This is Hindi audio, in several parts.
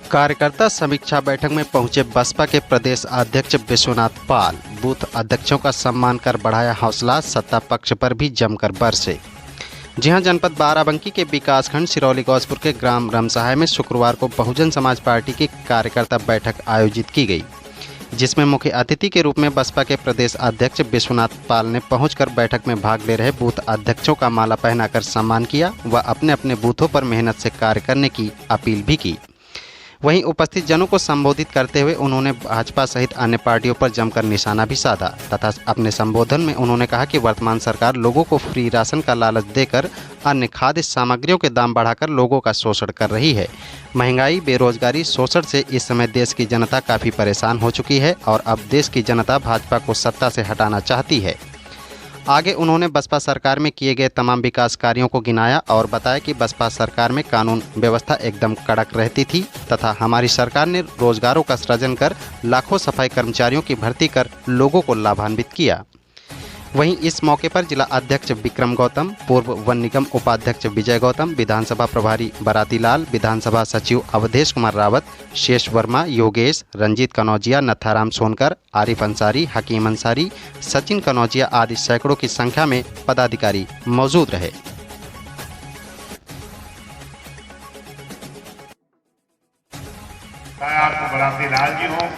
कार्यकर्ता समीक्षा बैठक में पहुंचे बसपा के प्रदेश अध्यक्ष विश्वनाथ पाल। बूथ अध्यक्षों का सम्मान कर बढ़ाया हौसला, सत्ता पक्ष पर भी जमकर बरसे। जी हां, जनपद बाराबंकी के विकासखंड सिरौली गौसपुर के ग्राम रमसहाय में शुक्रवार को बहुजन समाज पार्टी की कार्यकर्ता बैठक आयोजित की गई, जिसमें मुख्य अतिथि के रूप में बसपा के प्रदेश अध्यक्ष विश्वनाथ पाल ने पहुंचकर बैठक में भाग ले रहे बूथ अध्यक्षों का माला पहनाकर सम्मान किया व अपने अपने बूथों पर मेहनत से कार्य करने की अपील भी की। वहीं उपस्थित जनों को संबोधित करते हुए उन्होंने भाजपा सहित अन्य पार्टियों पर जमकर निशाना भी साधा तथा अपने संबोधन में उन्होंने कहा कि वर्तमान सरकार लोगों को फ्री राशन का लालच देकर अन्य खाद्य सामग्रियों के दाम बढ़ाकर लोगों का शोषण कर रही है। महंगाई, बेरोजगारी, शोषण से इस समय देश की जनता काफ़ी परेशान हो चुकी है और अब देश की जनता भाजपा को सत्ता से हटाना चाहती है। आगे उन्होंने बसपा सरकार में किए गए तमाम विकास कार्यों को गिनाया और बताया कि बसपा सरकार में कानून व्यवस्था एकदम कड़क रहती थी तथा हमारी सरकार ने रोजगारों का सृजन कर लाखों सफाई कर्मचारियों की भर्ती कर लोगों को लाभान्वित किया। वहीं इस मौके पर जिला अध्यक्ष विक्रम गौतम, पूर्व वन निगम उपाध्यक्ष विजय गौतम, विधानसभा प्रभारी बराती लाल, विधानसभा सचिव अवधेश कुमार रावत, शेष वर्मा, योगेश, रंजीत कनौजिया, नथाराम सोनकर, आरिफ अंसारी, हकीम अंसारी, सचिन कनौजिया आदि सैकड़ों की संख्या में पदाधिकारी मौजूद रहे। चाहे आपको बराती लाल जी हो,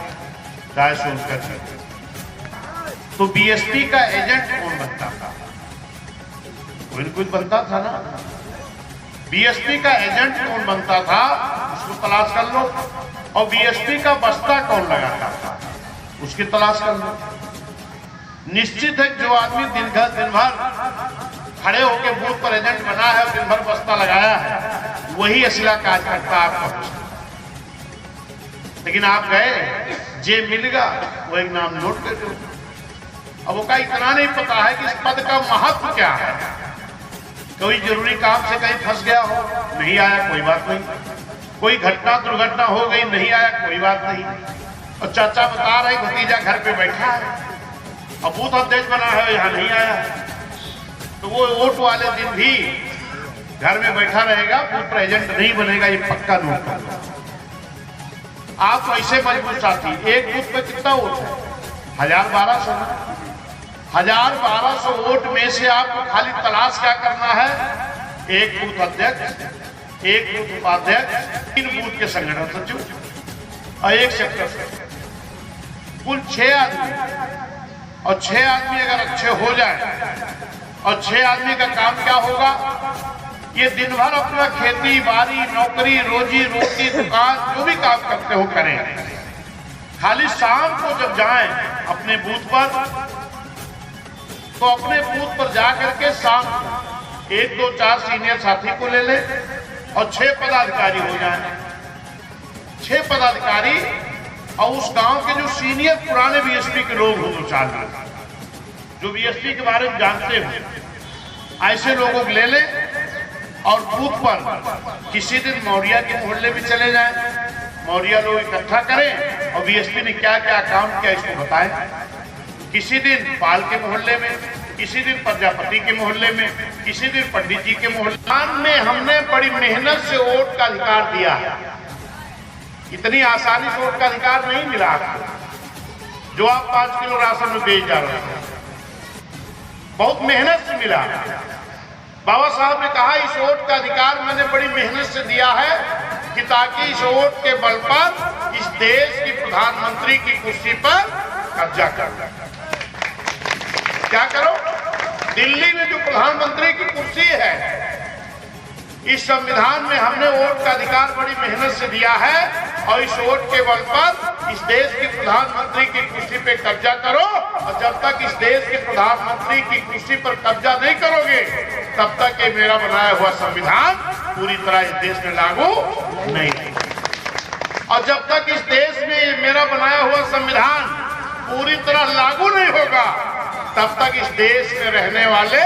चाहे सोनकर जी, तो बीएसपी का एजेंट कौन बनता था? कोई न कुछ बनता था ना। बीएसपी का एजेंट कौन बनता था उसको तलाश कर लो, और बीएसपी का बस्ता कौन लगाता था उसकी तलाश कर लो। निश्चित है जो आदमी दिन भर खड़े होकर बूथ पर एजेंट बना है और दिन भर बस्ता लगाया है, वही असला कार्यकर्ता आपका। लेकिन आप गए, जे मिलेगा वो एक नाम नोट कर दो। अब वो का इतना नहीं पता है कि इस पद का महत्व क्या है। कोई जरूरी काम से कहीं फंस गया हो, नहीं आया, कोई बात नहीं। कोई घटना दुर्घटना हो गई, नहीं आया, कोई बात नहीं। और चाचा बता रहे भतीजा घर पे बैठा है, अब बूथ अध्यक्ष बना है, यहाँ नहीं आया, तो वो वोट वाले दिन भी घर में बैठा रहेगा, बूथ पर एजेंट नहीं बनेगा, ये पक्का नोट कर लो। आप ऐसे मजबूत साथी, एक बूथ पे कितना वोट है? 1200। 1200 वोट में से आपको खाली तलाश क्या करना है? एक बूथ अध्यक्ष, एक बूथ उपाध्यक्ष, 3 बूथ के संगठन सचिव और 1 सेक्टर सचिव, कुल 6 आदमी। और 6 आदमी अगर अच्छे हो जाए, और 6 आदमी का काम क्या होगा? ये दिन भर अपना खेती बाड़ी, नौकरी, रोजी रोटी, दुकान, जो भी काम करते हो करें। खाली शाम को जब जाएं अपने बूथ पर, तो अपने बूथ पर जाकर के शाम 1, 2, 4 सीनियर साथी को ले ले और 6 पदाधिकारी हो जाए। 6 पदाधिकारी और उस गांव के जो सीनियर पुराने बीएसपी के लोग हो, 2-4 लोग जो बीएसपी के बारे में जानते हो, ऐसे लोगों को ले ले और बूथ पर किसी दिन मौर्या के मोहल्ले में चले जाएं, मौर्या लोग इकट्ठा करें और बीएसपी ने क्या क्या काम किया इसको बताएं। किसी दिन पाल के मोहल्ले में, किसी दिन प्रजापति के मोहल्ले में, किसी दिन पंडित जी के मोहल्ले में। हमने बड़ी मेहनत से वोट का अधिकार दिया है। इतनी आसानी से वोट का अधिकार नहीं मिला आपको, जो आप 5 किलो राशन में बेच जा रहे हैं। बहुत मेहनत से मिला। बाबा साहब ने कहा इस वोट का अधिकार मैंने बड़ी मेहनत से दिया है कि ताकि इस वोट के बल पर इस देश की प्रधानमंत्री की कुर्सी पर कब्जा कर। क्या करो? दिल्ली में जो प्रधानमंत्री की कुर्सी है, इस संविधान में हमने वोट का अधिकार बड़ी मेहनत से दिया है, और इस वोट के बल पर इस देश के प्रधानमंत्री की कुर्सी पे कब्जा करो। और जब तक इस देश के प्रधानमंत्री की कुर्सी पर कब्जा नहीं करोगे, तब तक ये मेरा बनाया हुआ संविधान पूरी तरह इस देश में लागू नहीं। और जब तक इस देश में मेरा बनाया हुआ संविधान पूरी तरह लागू नहीं होगा, तब तक इस देश में रहने वाले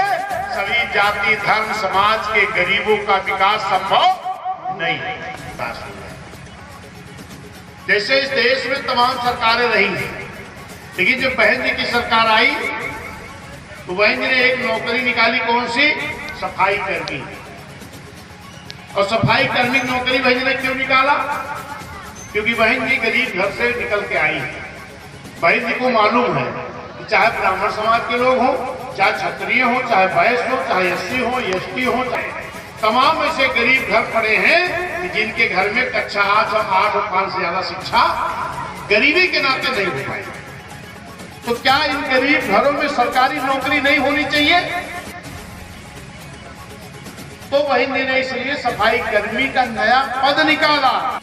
सभी जाति, धर्म, समाज के गरीबों का विकास संभव नहीं है। जैसे इस देश में तमाम सरकारें रही हैं, लेकिन जब बहन जी की सरकार आई तो बहन जी ने एक नौकरी निकाली, कौन सी? सफाई कर्मी। और सफाई कर्मी की नौकरी बहन जी ने क्यों निकाला? क्योंकि बहन जी गरीब घर से निकल के आई है। बहन जी को मालूम है कि चाहे ब्राह्मण समाज के लोग हों, चाहे क्षत्रिय हो, चाहे वैश्य हो, चाहे एससी हो, एसटी हो, तमाम ऐसे गरीब घर पड़े हैं कि जिनके घर में कक्षा 8 और 5 से ज्यादा शिक्षा गरीबी के नाते नहीं हो पाई। तो क्या इन गरीब घरों में सरकारी नौकरी नहीं होनी चाहिए? तो वही ने इसलिए सफाई कर्मी का नया पद निकाला।